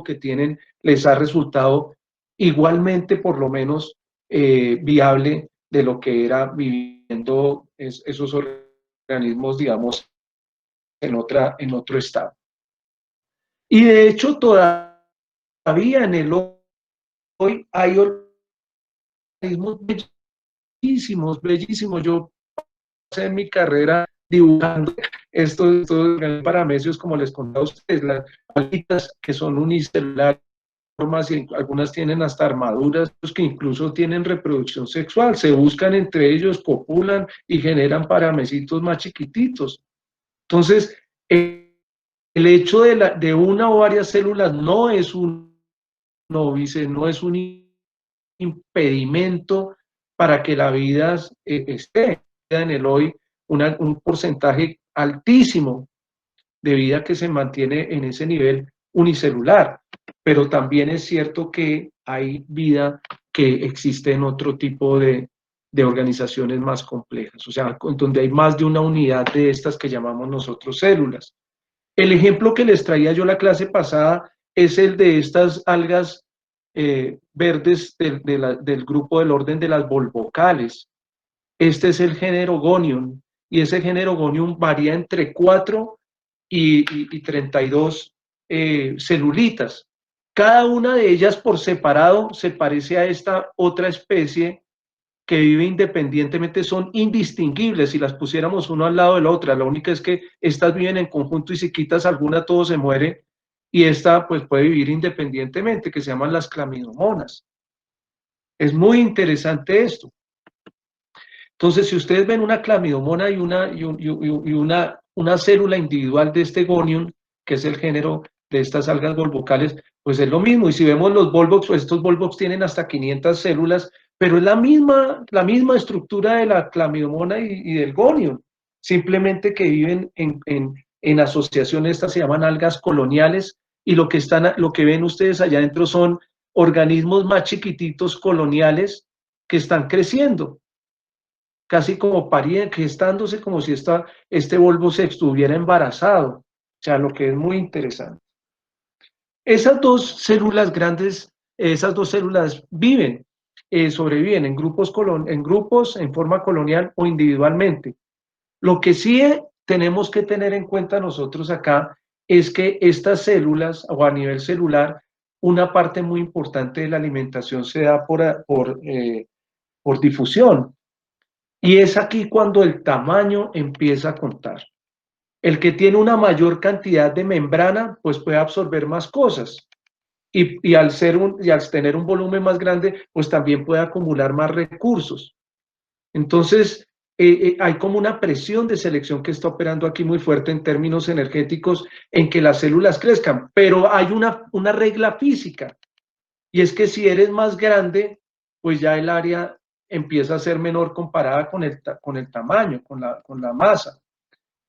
que tienen les ha resultado igualmente, por lo menos, viable de lo que era viviendo esos organismos, digamos, en otro estado. Y de hecho, todavía en el hoy hay organismos bellísimos, bellísimos. Yo pasé en mi carrera dibujando estos paramecios, como les contaba a ustedes, las alitas que son unicelulares, y algunas tienen hasta armaduras que incluso tienen reproducción sexual, se buscan entre ellos, copulan y generan paramecitos más chiquititos. Entonces, el hecho de una o varias células no es un novice, no es un impedimento para que la vida esté en el hoy, un porcentaje altísimo de vida que se mantiene en ese nivel unicelular, pero también es cierto que hay vida que existe en otro tipo de organizaciones más complejas, o sea, donde hay más de una unidad de estas que llamamos nosotros células. El ejemplo que les traía yo la clase pasada es el de estas algas verdes del grupo del orden de las volvocales. Este es el género Gonium, y ese género Gonium varía entre 4 y 32 celulitas. Cada una de ellas por separado se parece a esta otra especie que vive independientemente, son indistinguibles si las pusiéramos uno al lado de la otra. La única es que estas viven en conjunto y si quitas alguna todo se muere, y esta pues puede vivir independientemente, que se llaman las clamidomonas. Es muy interesante esto. Entonces, si ustedes ven una clamidomona y una célula individual de este gonium, que es el género de estas algas volvocales, pues es lo mismo. Y si vemos los volvox, pues estos volvox tienen hasta 500 células, pero es la misma estructura de la clamidomona y del gonium, simplemente que viven en asociación. Estas se llaman algas coloniales, y lo que ven ustedes allá adentro son organismos más chiquititos coloniales que están creciendo, casi como gestándose, como si este bulbo se estuviera embarazado, o sea, lo que es muy interesante. Esas dos células grandes, esas dos células sobreviven en grupos, en forma colonial o individualmente. Lo que sí tenemos que tener en cuenta nosotros acá es que estas células, o a nivel celular, una parte muy importante de la alimentación se da por difusión. Y es aquí cuando el tamaño empieza a contar. El que tiene una mayor cantidad de membrana, pues puede absorber más cosas. Y al tener un volumen más grande, pues también puede acumular más recursos. Entonces, hay como una presión de selección que está operando aquí muy fuerte en términos energéticos en que las células crezcan. Pero hay una regla física, y es que si eres más grande, pues ya el área empieza a ser menor comparada con el tamaño, con la masa.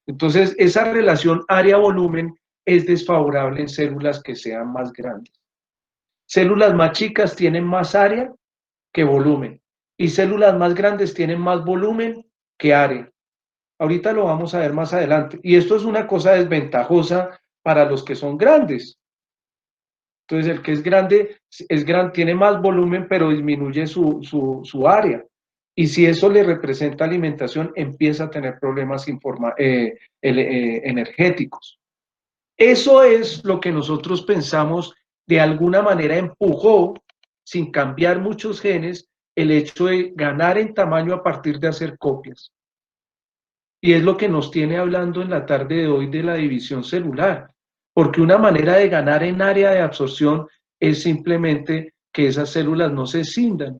Entonces, esa relación área-volumen es desfavorable en células que sean más grandes. Células más chicas tienen más área que volumen, y células más grandes tienen más volumen que área. Ahorita lo vamos a ver más adelante. Y esto es una cosa desventajosa para los que son grandes. Entonces, el que es grande, tiene más volumen, pero disminuye su área. Y si eso le representa alimentación, empieza a tener problemas energéticos. Eso es lo que nosotros pensamos de alguna manera empujó, sin cambiar muchos genes, el hecho de ganar en tamaño a partir de hacer copias. Y es lo que nos tiene hablando en la tarde de hoy de la división celular, porque una manera de ganar en área de absorción es simplemente que esas células no se escindan.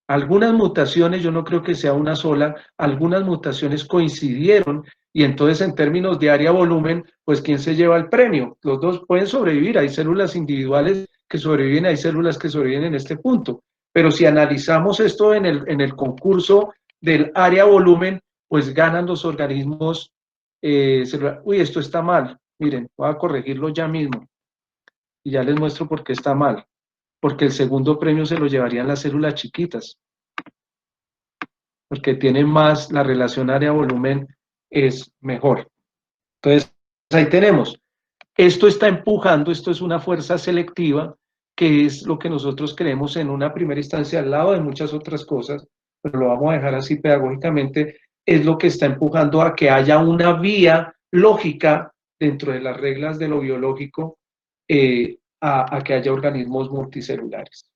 Algunas mutaciones, yo no creo que sea una sola, algunas mutaciones coincidieron, y entonces en términos de área-volumen, pues ¿quién se lleva el premio? Los dos pueden sobrevivir, hay células individuales que sobreviven, hay células que sobreviven en este punto, pero si analizamos esto en el concurso del área-volumen, pues ganan los organismos celulares. Uy, esto está mal, miren, voy a corregirlo ya mismo, y ya les muestro por qué está mal, porque el segundo premio se lo llevarían las células chiquitas, porque tienen más, la relación área-volumen es mejor. Entonces, ahí tenemos. Esto está empujando, esto es una fuerza selectiva, que es lo que nosotros creemos en una primera instancia al lado de muchas otras cosas, pero lo vamos a dejar así pedagógicamente, es lo que está empujando a que haya una vía lógica dentro de las reglas de lo biológico, a que haya organismos multicelulares.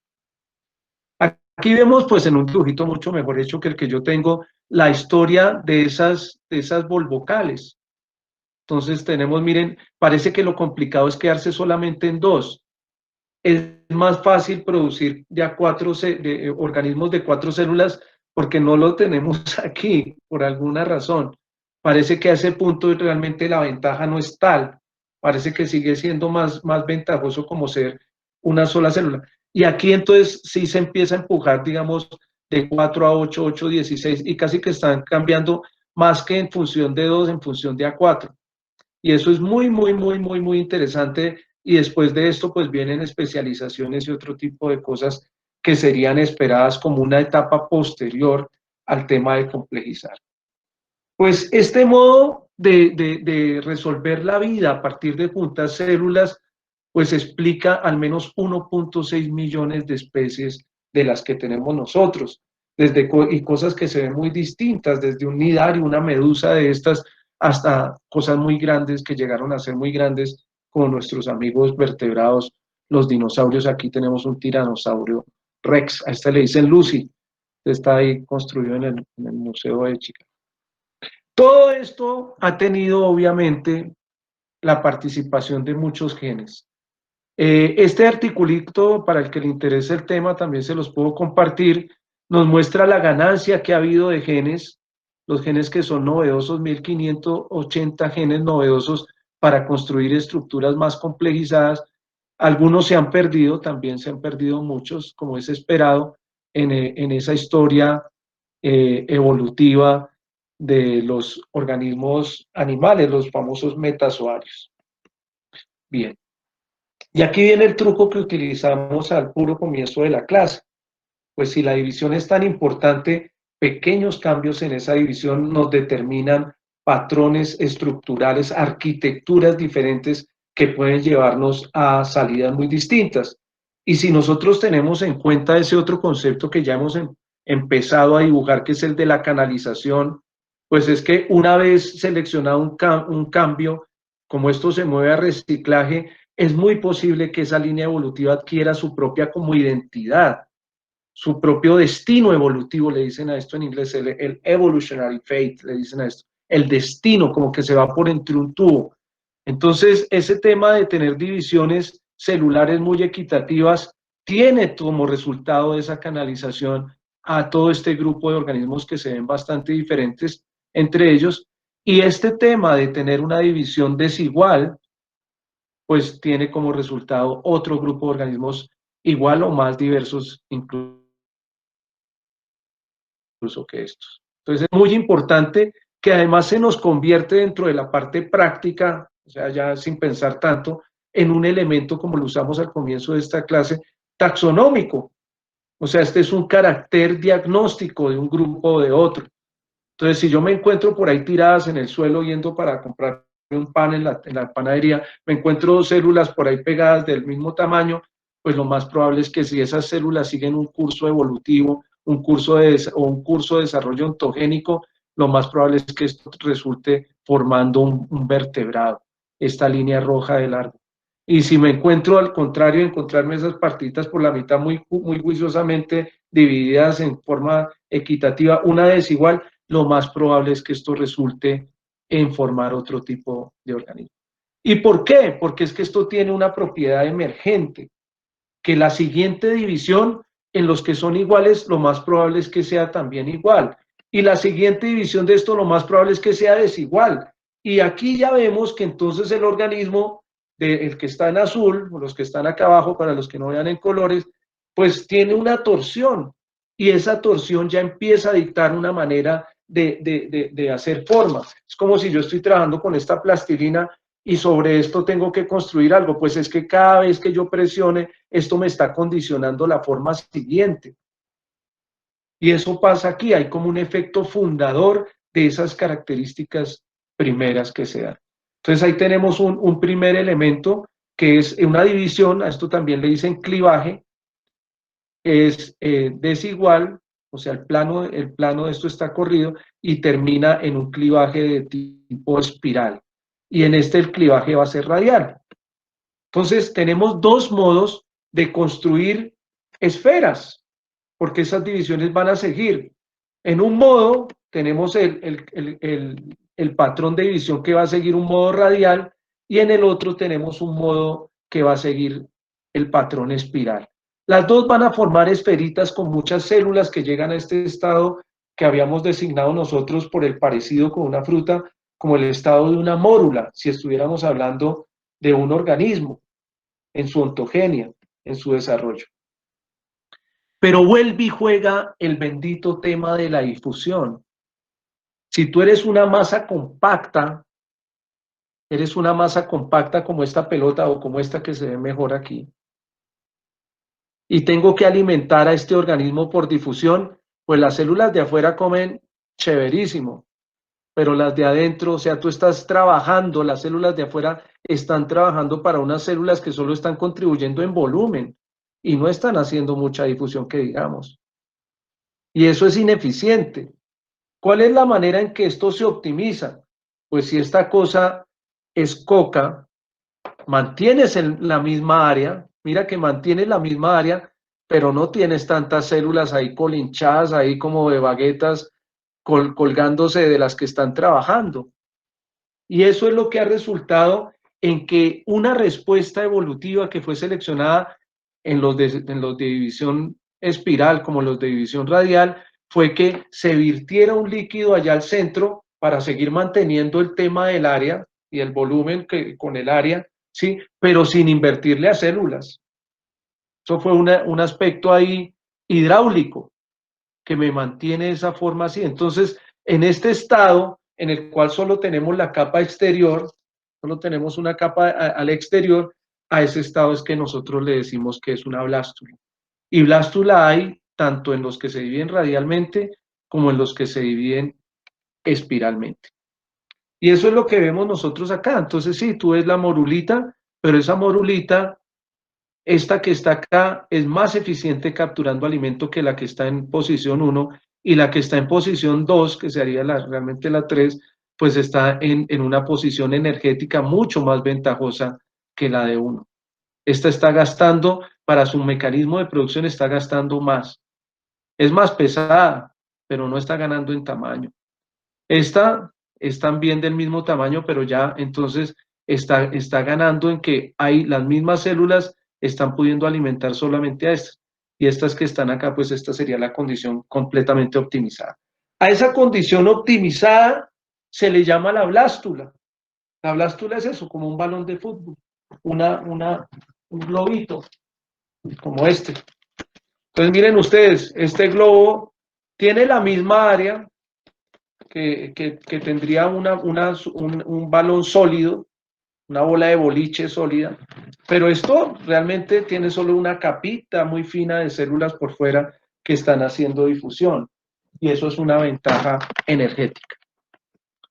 Aquí vemos, pues en un dibujito mucho mejor hecho que el que yo tengo, la historia de esas volvocales. Entonces tenemos, miren, parece que lo complicado es quedarse solamente en dos. Es más fácil producir ya organismos de 4 células porque no lo tenemos aquí por alguna razón. Parece que a ese punto realmente la ventaja no es tal. Parece que sigue siendo más ventajoso como ser una sola célula. Y aquí entonces sí se empieza a empujar, digamos, de 4 a 8, 8, 16, y casi que están cambiando más que en función de 2, en función de A4. Y eso es muy interesante. Y después de esto, pues vienen especializaciones y otro tipo de cosas que serían esperadas como una etapa posterior al tema de complejizar. Pues este modo de resolver la vida a partir de juntas células, pues explica al menos 1.6 millones de especies de las que tenemos nosotros, y cosas que se ven muy distintas, desde un nidario, una medusa de estas, hasta cosas muy grandes que llegaron a ser muy grandes, como nuestros amigos vertebrados, los dinosaurios. Aquí tenemos un tiranosaurio Rex, a este le dicen Lucy, está ahí construido en el Museo de Chicago. Todo esto ha tenido obviamente la participación de muchos genes. Este articulito, para el que le interese el tema, también se los puedo compartir, nos muestra la ganancia que ha habido de genes, los genes que son novedosos, 1580 genes novedosos para construir estructuras más complejizadas. Algunos se han perdido, también se han perdido muchos, como es esperado en esa historia evolutiva de los organismos animales, los famosos metazoarios. Bien. Y aquí viene el truco que utilizamos al puro comienzo de la clase. Pues si la división es tan importante, pequeños cambios en esa división nos determinan patrones estructurales, arquitecturas diferentes que pueden llevarnos a salidas muy distintas. Y si nosotros tenemos en cuenta ese otro concepto que ya hemos empezado a dibujar, que es el de la canalización, pues es que una vez seleccionado un cambio, como esto se mueve a reciclaje, es muy posible que esa línea evolutiva adquiera su propia como identidad, su propio destino evolutivo, le dicen a esto en inglés, el evolutionary fate, le dicen a esto, el destino, como que se va por entre un tubo. Entonces, ese tema de tener divisiones celulares muy equitativas tiene como resultado de esa canalización a todo este grupo de organismos que se ven bastante diferentes entre ellos, y este tema de tener una división desigual, pues tiene como resultado otro grupo de organismos igual o más diversos incluso que estos. Entonces es muy importante que además se nos convierte dentro de la parte práctica, o sea, ya sin pensar tanto, en un elemento como lo usamos al comienzo de esta clase, taxonómico. O sea, este es un carácter diagnóstico de un grupo o de otro. Entonces, si yo me encuentro por ahí tiradas en el suelo yendo para comprar un pan en la panadería, me encuentro células por ahí pegadas del mismo tamaño, pues lo más probable es que si esas células siguen un curso evolutivo, un curso de desarrollo ontogénico, lo más probable es que esto resulte formando un vertebrado, esta línea roja de largo. Y si me encuentro al contrario, encontrarme esas partitas por la mitad muy juiciosamente divididas en forma equitativa, una desigual, lo más probable es que esto resulte en formar otro tipo de organismo. ¿Y por qué? Porque es que esto tiene una propiedad emergente, que la siguiente división en los que son iguales, lo más probable es que sea también igual. Y la siguiente división de esto, lo más probable es que sea desigual. Y aquí ya vemos que entonces el organismo, el que está en azul, o los que están acá abajo, para los que no vean en colores, pues tiene una torsión. Y esa torsión ya empieza a dictar una manera de hacer forma. Es como si yo estoy trabajando con esta plastilina y sobre esto tengo que construir algo, pues es que cada vez que yo presione, esto me está condicionando la forma siguiente. Y eso pasa aquí, hay como un efecto fundador de esas características primeras que se dan. Entonces ahí tenemos un primer elemento que es una división, a esto también le dicen clivaje, es desigual, o sea, el plano de esto está corrido y termina en un clivaje de tipo espiral. Y en este el clivaje va a ser radial. Entonces tenemos dos modos de construir esferas, porque esas divisiones van a seguir. En un modo tenemos el patrón de división que va a seguir un modo radial y en el otro tenemos un modo que va a seguir el patrón espiral. Las dos van a formar esferitas con muchas células que llegan a este estado que habíamos designado nosotros por el parecido con una fruta, como el estado de una mórula, si estuviéramos hablando de un organismo en su ontogenia, en su desarrollo. Pero vuelve y juega el bendito tema de la difusión. Si tú eres una masa compacta como esta pelota o como esta que se ve mejor aquí, y tengo que alimentar a este organismo por difusión, pues las células de afuera comen chéverísimo, pero las de adentro, o sea, tú estás trabajando, las células de afuera están trabajando para unas células que solo están contribuyendo en volumen y no están haciendo mucha difusión que digamos. Y eso es ineficiente. ¿Cuál es la manera en que esto se optimiza? Pues si esta cosa es coca, mantienes en la misma área, mira que mantienes la misma área, pero no tienes tantas células ahí colinchadas, ahí como de baguetas colgándose de las que están trabajando. Y eso es lo que ha resultado en que una respuesta evolutiva que fue seleccionada en los de división espiral como los de división radial fue que se virtiera un líquido allá al centro para seguir manteniendo el tema del área y el volumen con el área, ¿sí? Pero sin invertirle a células. Eso fue un aspecto ahí hidráulico que me mantiene esa forma así. Entonces, en este estado en el cual solo tenemos la capa exterior, solo tenemos una capa al exterior, a ese estado es que nosotros le decimos que es una blástula. Y blástula hay tanto en los que se dividen radialmente como en los que se dividen espiralmente. Y eso es lo que vemos nosotros acá. Entonces, sí, tú ves la morulita, pero esa morulita, esta que está acá, es más eficiente capturando alimento que la que está en posición 1 y la que está en posición 2, que sería realmente la 3, pues está en una posición energética mucho más ventajosa que la de 1. Esta está gastando, para su mecanismo de producción está gastando más. Es más pesada, pero no está ganando en tamaño. Esta es también del mismo tamaño, pero ya entonces está ganando en que hay las mismas células están pudiendo alimentar solamente a estas. Y estas que están acá, pues esta sería la condición completamente optimizada. A esa condición optimizada se le llama la blástula. La blástula es eso, como un balón de fútbol, un globito, como este. Entonces miren ustedes, este globo tiene la misma área que tendría un balón sólido, una bola de boliche sólida, pero esto realmente tiene solo una capita muy fina de células por fuera que están haciendo difusión, y eso es una ventaja energética.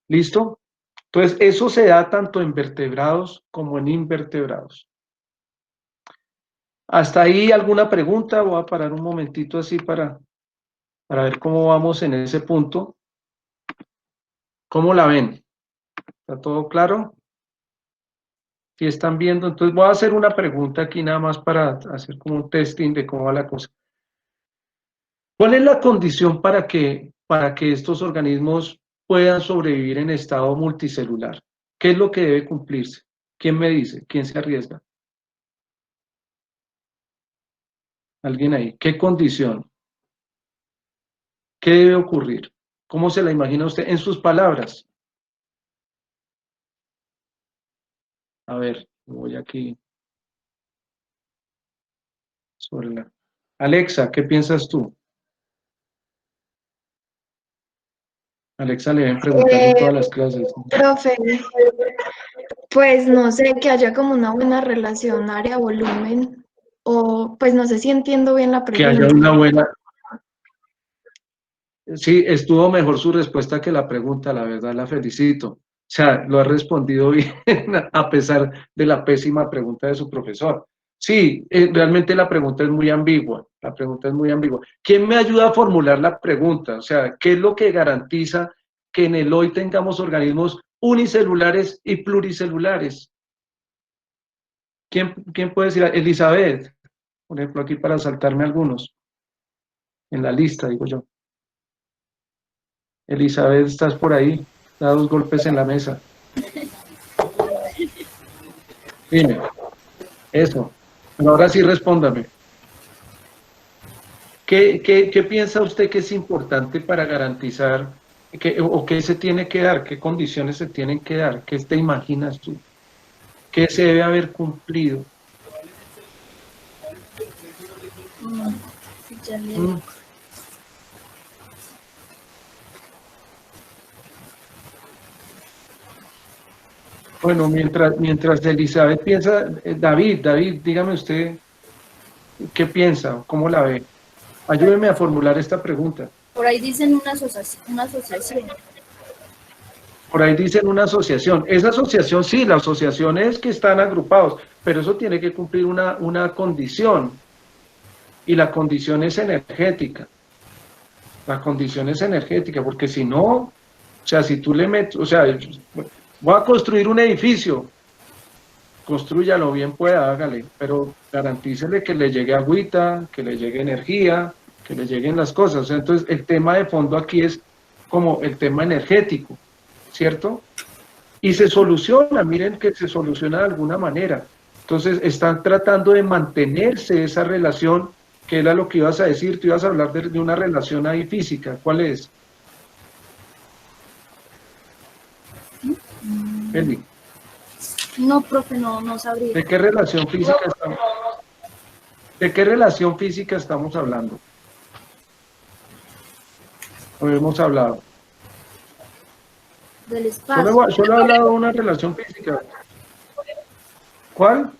¿Listo? Entonces, eso se da tanto en vertebrados como en invertebrados. ¿Hasta ahí alguna pregunta? Voy a parar un momentito así para ver cómo vamos en ese punto. ¿Cómo la ven? ¿Está todo claro? Si están viendo, entonces voy a hacer una pregunta aquí nada más para hacer como un testing de cómo va la cosa. ¿Cuál es la condición para que estos organismos puedan sobrevivir en estado multicelular? ¿Qué es lo que debe cumplirse? ¿Quién me dice? ¿Quién se arriesga? ¿Alguien ahí? ¿Qué condición? ¿Qué debe ocurrir? ¿Cómo se la imagina usted en sus palabras? A ver, voy aquí sobre la... Alexa, ¿qué piensas tú? Alexa le deben preguntar en todas las clases. Profe, pues no sé, que haya como una buena relación área-volumen, o pues no sé si entiendo bien la Que haya pregunta. una buena... Sí, estuvo mejor su respuesta que la pregunta, la verdad, la felicito. sea, lo ha respondido bien a pesar de la pésima pregunta de su profesor. Sí, realmente la pregunta es muy ambigua. La pregunta es muy ambigua. ¿Quién me ayuda a formular la pregunta? O sea, ¿qué es lo que garantiza que en el hoy tengamos organismos unicelulares y pluricelulares? ¿Quién puede decir? Elizabeth, por ejemplo, aquí para saltarme algunos en la lista, digo yo. Elizabeth, ¿estás por ahí? Da 2 golpes en la mesa. Dime, eso. Pero ahora sí respóndame. ¿Qué piensa usted que es importante para garantizar o qué se tiene que dar? ¿Qué condiciones se tienen que dar? ¿Qué te imaginas tú? ¿Qué se debe haber cumplido? Mm. Bueno, mientras Elizabeth piensa, David, dígame usted qué piensa, cómo la ve. Ayúdeme a formular esta pregunta. Por ahí dicen una asociación. Por ahí dicen una asociación. Esa asociación, sí, la asociación es que están agrupados, pero eso tiene que cumplir una condición, y la condición es energética. La condición es energética, porque si no, o sea, si tú le metes, o sea, voy a construir un edificio, construyalo bien pueda, hágale, pero garantícele que le llegue agüita, que le llegue energía, que le lleguen las cosas. O sea, entonces, el tema de fondo aquí es como el tema energético, ¿cierto? Y se soluciona, miren que se soluciona de alguna manera. Entonces, están tratando de mantenerse esa relación, que era lo que ibas a decir, tú ibas a hablar de una relación ahí física. ¿Cuál es? Eli, No, profe, no sabría. ¿de qué relación física estamos? ¿De qué relación física estamos hablando? ¿O hemos hablado? Del espacio. Solo he hablado de una relación física. ¿Cuál?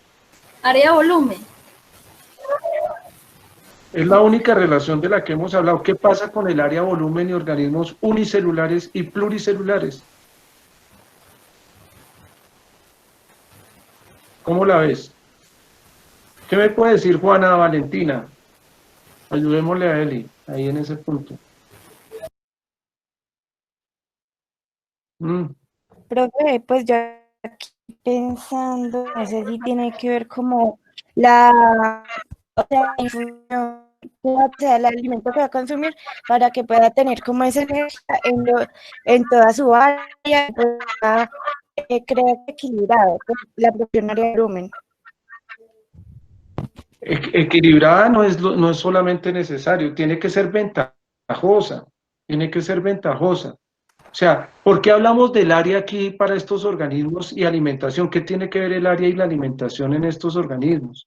Área volumen. Es la única relación de la que hemos hablado. ¿Qué pasa con el área volumen y organismos unicelulares y pluricelulares? ¿Cómo la ves? ¿Qué me puede decir Juana Valentina? Ayudémosle a Eli, ahí en ese punto. Profe, pues yo aquí pensando, no sé si tiene que ver como la, o sea, el alimento que va a consumir para que pueda tener como esa energía en toda su área, pueda crear equilibrado pues, la producción área de volumen. Equilibrada no es solamente necesario, tiene que ser ventajosa, tiene que ser ventajosa. O sea, ¿por qué hablamos del área aquí para estos organismos y alimentación? ¿Qué tiene que ver el área y la alimentación en estos organismos?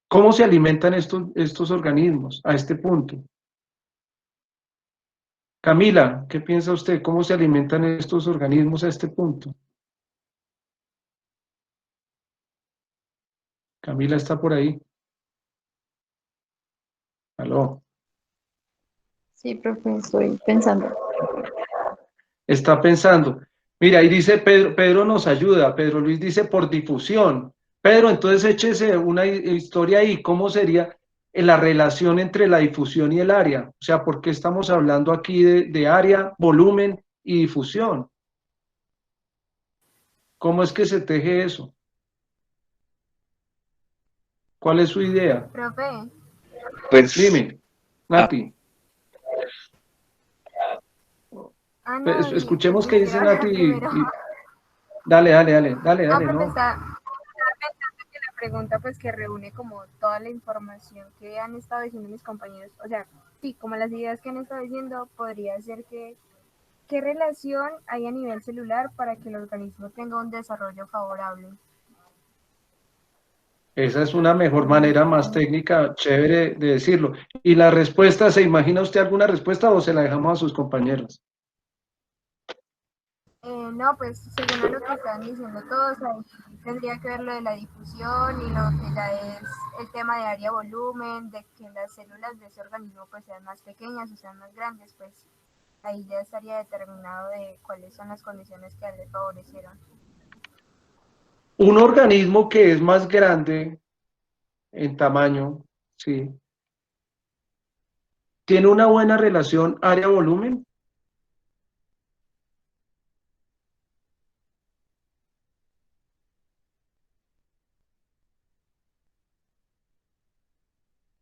¿Cómo se alimentan estos organismos a este punto? Camila, ¿qué piensa usted? ¿Cómo se alimentan estos organismos a este punto? Camila está por ahí. Aló. Sí, profe, estoy pensando. Está pensando. Mira, ahí dice Pedro nos ayuda. Pedro Luis dice por difusión. Pedro, entonces échese una historia ahí. ¿Cómo sería la relación entre la difusión y el área? O sea, ¿por qué estamos hablando aquí de área, volumen y difusión? ¿Cómo es que se teje eso? ¿Cuál es su idea? Profe, Pues, Dime, Nati. no, Escuchemos qué yo dice quiero hablar Nati. primero. Dale, No, profe, no. estaba pensando que la pregunta pues que reúne como toda la información que han estado diciendo mis compañeros, o sea, sí, como las ideas que han estado diciendo, podría ser que ¿qué relación hay a nivel celular para que el organismo tenga un desarrollo favorable? Esa es una mejor manera, más técnica, chévere de decirlo. Y la respuesta, ¿se imagina usted alguna respuesta o se la dejamos a sus compañeros? No, pues según a lo que están diciendo todos, ahí tendría que ver lo de la difusión y lo que ya es el tema de área-volumen, de que las células de ese organismo pues sean más pequeñas o sean más grandes, pues ahí ya estaría determinado de cuáles son las condiciones que a él le favorecieron. Un organismo que es más grande en tamaño, ¿sí? ¿Tiene una buena relación área-volumen?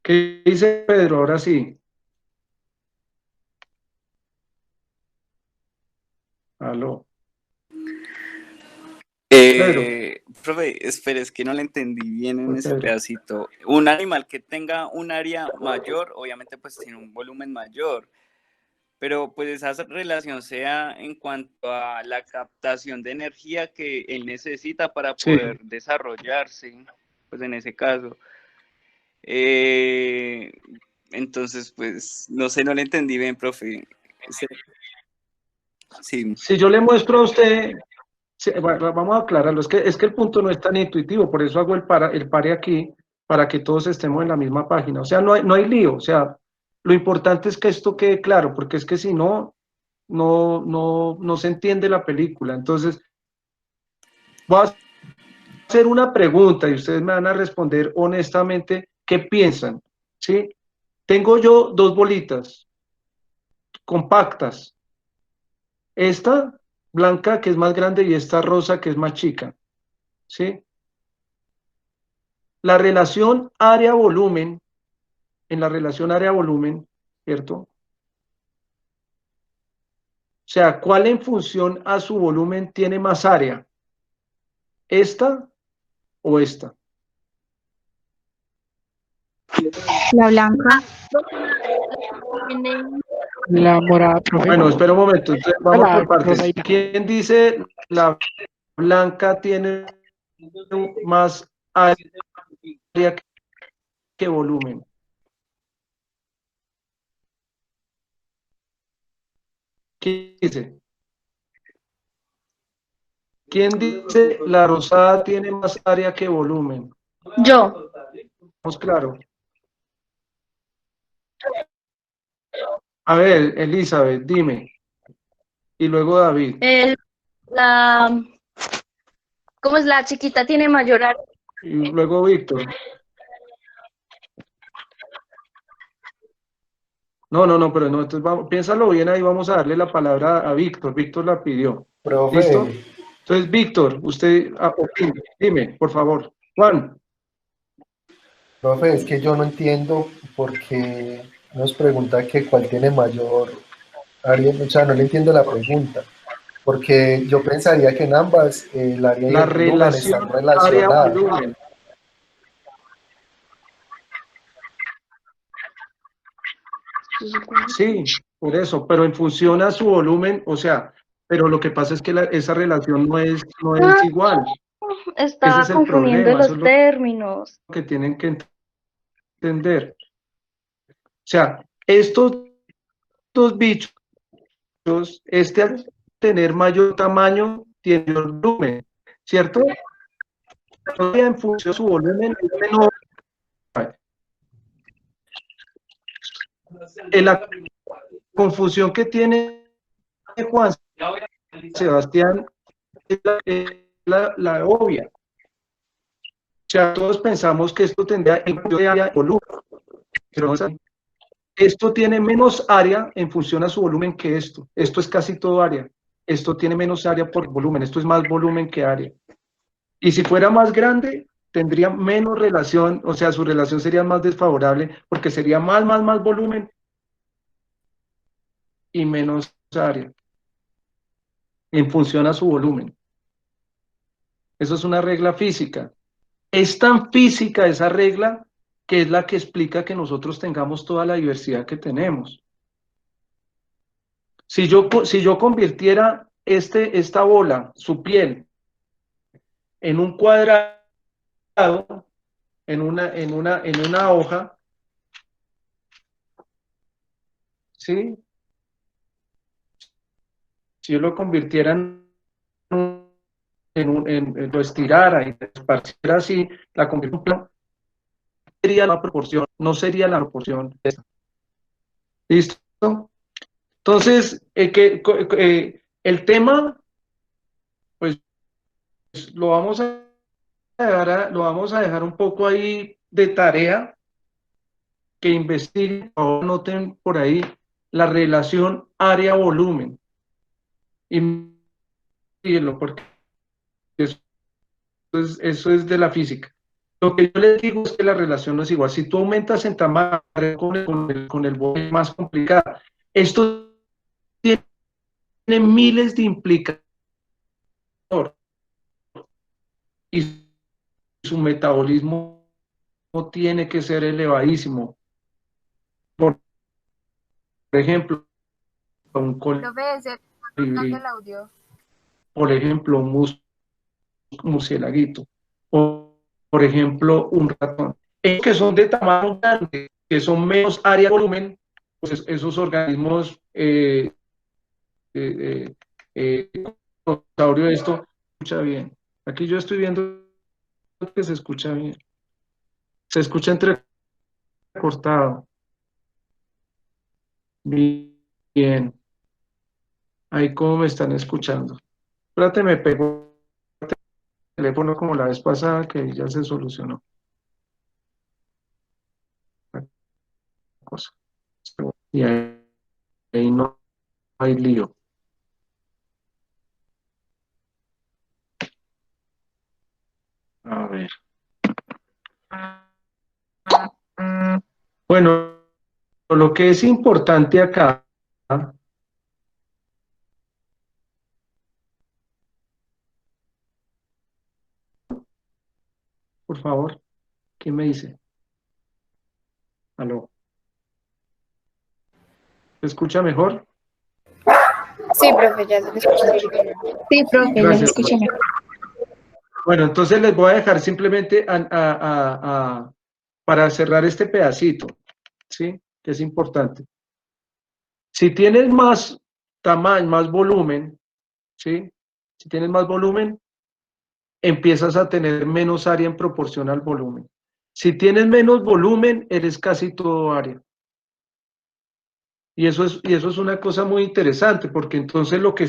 ¿Qué dice Pedro? Ahora sí. Aló. Pedro. Profe, espere, es que no le entendí bien en ese Pedro. pedacito. Un animal que tenga un área mayor, obviamente pues tiene un volumen mayor, pero pues esa relación sea en cuanto a la captación de energía que él necesita para Sí. poder desarrollarse, pues en ese caso. Entonces, pues, no sé, no le entendí bien, profe. Sí. Si yo le muestro a usted, sí, vamos a aclararlo, es que el punto no es tan intuitivo, por eso hago el pare aquí, para que todos estemos en la misma página. O sea, no hay lío, o sea, lo importante es que esto quede claro, porque es que si no, no se entiende la película. Entonces, voy a hacer una pregunta y ustedes me van a responder honestamente qué piensan, ¿sí? Tengo yo dos bolitas compactas, esta blanca que es más grande y esta rosa que es más chica, ¿sí? La relación área-volumen, en la relación área-volumen, ¿cierto? O sea, ¿cuál en función a su volumen tiene más área? ¿Esta o esta? La blanca. La morada, profe. Bueno, espera un momento, entonces vamos Hola, por partes. Rosaida. ¿Quién dice la blanca tiene más área que volumen? ¿Quién dice? ¿Quién dice la rosada tiene más área que volumen? Yo. Vamos claro. A ver, Elizabeth, dime. Y luego David. La, ¿cómo es? La chiquita tiene mayor área. Y luego Víctor. No, pero no, entonces vamos, piénsalo bien ahí, vamos a darle la palabra a Víctor. Víctor la pidió. Profe, ¿Listo? Entonces, Víctor, usted, dime, por favor. Juan. profe, es que yo no entiendo por qué nos pregunta que cuál tiene mayor área, o sea, no le entiendo la pregunta, porque yo pensaría que en ambas el área y La el volumen están relación relacionadas. área-volumen. Sí, por eso, pero en función a su volumen, o sea, pero lo que pasa es que esa relación no es igual. Ese Estaba es el confundiendo problema, eso los es lo términos. que tienen que entender. O sea, estos dos bichos, este al tener mayor tamaño, tiene mayor volumen, ¿cierto? En función de su volumen es menor. La confusión que tiene Juan Sebastián es la obvia. O sea, todos pensamos que esto tendría de área volumen, pero no es así. Esto tiene menos área en función a su volumen que esto. Esto es casi todo área. Esto tiene menos área por volumen. Esto es más volumen que área. Y si fuera más grande, tendría menos relación, o sea, su relación sería más desfavorable porque sería más volumen y menos área en función a su volumen. Eso es una regla física. Es tan física esa regla que es la que explica que nosotros tengamos toda la diversidad que tenemos. Si yo convirtiera esta bola, su piel, en un cuadrado, en una hoja, ¿sí? Si yo lo convirtiera lo estirara y esparciera así, la convirtiera, sería la proporción, no sería la proporción esta. ¿Listo? Entonces, el tema, pues lo vamos a dejar un poco ahí de tarea, que investiguen, o noten por ahí la relación área-volumen. Y porque eso es de la física. Lo que yo les digo es que la relación no es igual. Si tú aumentas en tamaño con el volumen más complicado, esto tiene miles de implicaciones y su metabolismo tiene que ser elevadísimo. Por ejemplo, un Profe, ese cortando el audio. por ejemplo, un murcielaguito, o por ejemplo, un ratón. Ellos que son de tamaño grande, que son menos área volumen, pues esos organismos esto escucha bien. Aquí yo estoy viendo que se escucha bien. Se escucha entrecortado. Bien. Ahí cómo me están escuchando. Espérate, me pegó el teléfono como la vez pasada que ya se solucionó. Cosa. Y ahí no hay lío. A ver. Bueno, lo que es importante acá, por favor, ¿quién me dice? ¿Aló? ¿Se escucha mejor? Sí, profe, ya se me escucha. Sí, profe, ya se Gracias. escucha mejor. Bueno, entonces les voy a dejar simplemente para cerrar este pedacito, ¿sí? Que es importante. Si tienes más tamaño, más volumen, ¿sí? Si tienes más volumen, empiezas a tener menos área en proporción al volumen. Si tienes menos volumen, eres casi todo área. Y eso es una cosa muy interesante, porque entonces lo que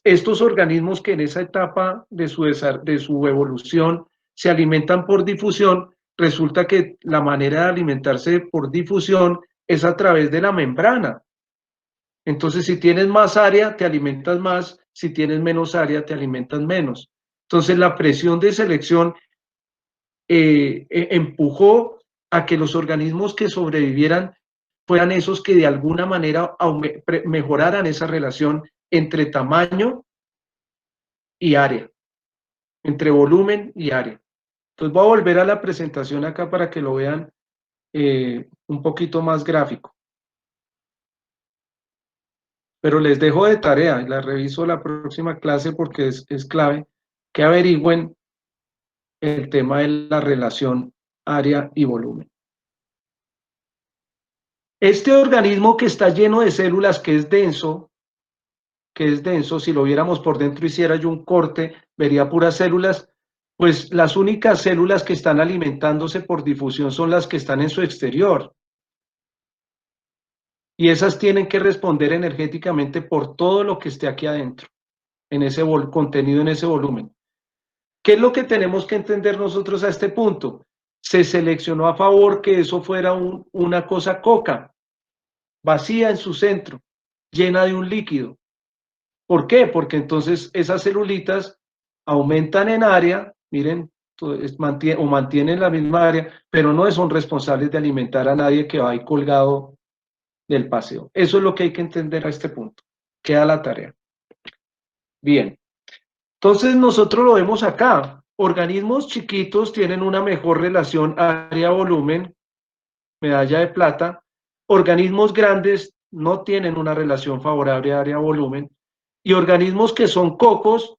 estos organismos que en esa etapa de su evolución se alimentan por difusión, resulta que la manera de alimentarse por difusión es a través de la membrana. Entonces, si tienes más área, te alimentas más; si tienes menos área, te alimentas menos. Entonces, la presión de selección empujó a que los organismos que sobrevivieran fueran esos que de alguna manera mejoraran esa relación entre tamaño y área, entre volumen y área. Entonces voy a volver a la presentación acá para que lo vean un poquito más gráfico. Pero les dejo de tarea, y la reviso la próxima clase porque es clave que averigüen el tema de la relación área y volumen. Este organismo que está lleno de células, que es denso, si lo viéramos por dentro, hiciera yo un corte, vería puras células, pues las únicas células que están alimentándose por difusión son las que están en su exterior. Y esas tienen que responder energéticamente por todo lo que esté aquí adentro, en ese contenido, en ese volumen. ¿Qué es lo que tenemos que entender nosotros a este punto? Se seleccionó a favor que eso fuera una cosa coca, vacía en su centro, llena de un líquido. ¿Por qué? Porque entonces esas celulitas aumentan en área, miren, mantienen la misma área, pero no son responsables de alimentar a nadie que va ahí colgado del paseo. Eso es lo que hay que entender a este punto. Queda la tarea. Bien. Entonces nosotros lo vemos acá. Organismos chiquitos tienen una mejor relación área-volumen, medalla de plata. Organismos grandes no tienen una relación favorable área-volumen. Y organismos que son cocos,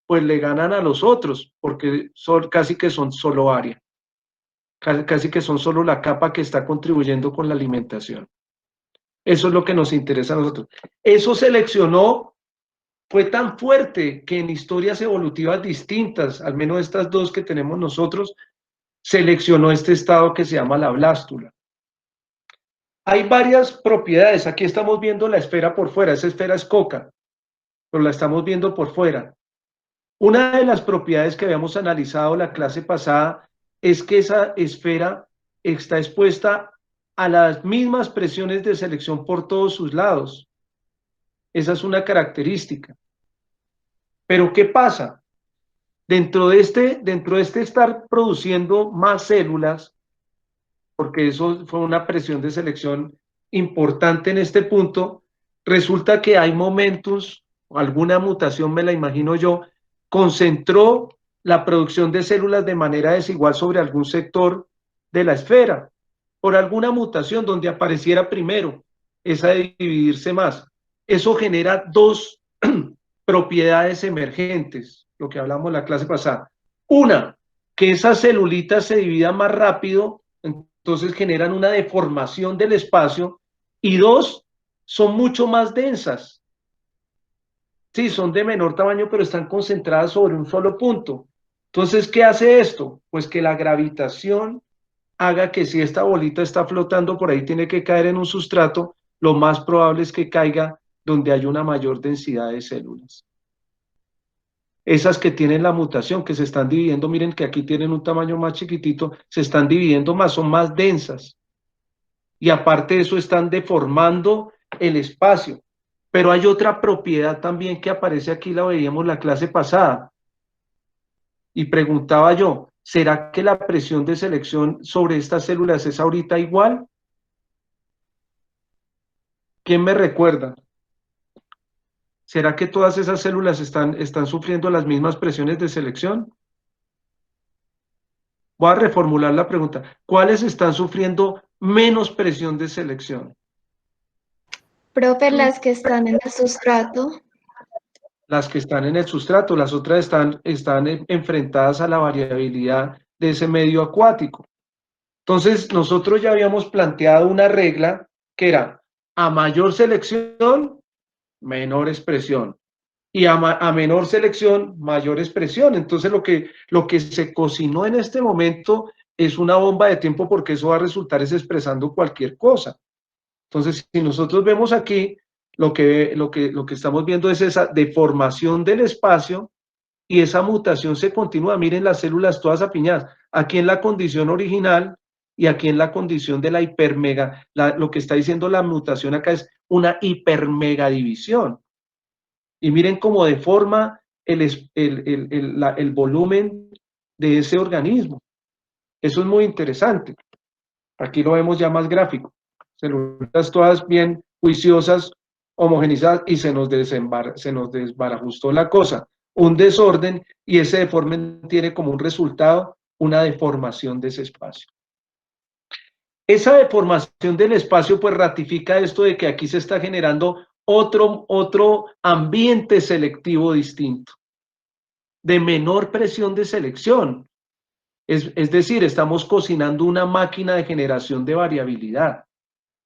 pues le ganan a los otros, porque casi que son solo área. Casi que son solo la capa que está contribuyendo con la alimentación. Eso es lo que nos interesa a nosotros. Eso fue tan fuerte que en historias evolutivas distintas, al menos estas dos que tenemos nosotros, seleccionó este estado que se llama la blástula. Hay varias propiedades. Aquí estamos viendo la esfera por fuera. Esa esfera es coca, pero la estamos viendo por fuera. Una de las propiedades que habíamos analizado la clase pasada es que esa esfera está expuesta a las mismas presiones de selección por todos sus lados. Esa es una característica. Pero ¿qué pasa? Dentro de este estar produciendo más células, porque eso fue una presión de selección importante en este punto, resulta que hay momentos, alguna mutación, me la imagino yo, concentró la producción de células de manera desigual sobre algún sector de la esfera, por alguna mutación donde apareciera primero esa de dividirse más. Eso genera dos propiedades emergentes, lo que hablamos la clase pasada. Una, que esas celulitas se dividan más rápido, entonces generan una deformación del espacio, y dos, son mucho más densas. Sí, son de menor tamaño, pero están concentradas sobre un solo punto. Entonces, ¿qué hace esto? Pues que la gravitación haga que si esta bolita está flotando por ahí, tiene que caer en un sustrato, lo más probable es que caiga donde hay una mayor densidad de células. Esas que tienen la mutación, que se están dividiendo, miren que aquí tienen un tamaño más chiquitito, se están dividiendo más, son más densas. Y aparte de eso, están deformando el espacio. Pero hay otra propiedad también que aparece aquí, la veíamos la clase pasada. Y preguntaba yo, ¿será que la presión de selección sobre estas células es ahorita igual? ¿Quién me recuerda? ¿Será que todas esas células están sufriendo las mismas presiones de selección? Voy a reformular la pregunta. ¿Cuáles están sufriendo menos presión de selección? Profe, las que están en el sustrato. Las que están en el sustrato, las otras están enfrentadas a la variabilidad de ese medio acuático. Entonces, nosotros ya habíamos planteado una regla que era a mayor selección, menor expresión. Y a menor selección, mayor expresión. Entonces, lo que se cocinó en este momento es una bomba de tiempo, porque eso va a resultar es expresando cualquier cosa. Entonces, si nosotros vemos aquí, lo que estamos viendo es esa deformación del espacio, y esa mutación se continúa. Miren las células todas apiñadas. Aquí en la condición original y aquí en la condición de la hipermega, lo que está diciendo la mutación acá es una hipermegadivisión. Y miren cómo deforma el volumen de ese organismo. Eso es muy interesante. Aquí lo vemos ya más gráfico. Células todas bien juiciosas, homogenizadas, y se nos desbarajustó la cosa. Un desorden, y ese deforme tiene como un resultado una deformación de ese espacio. Esa deformación del espacio pues ratifica esto de que aquí se está generando otro ambiente selectivo distinto, de menor presión de selección. Es decir, estamos cocinando una máquina de generación de variabilidad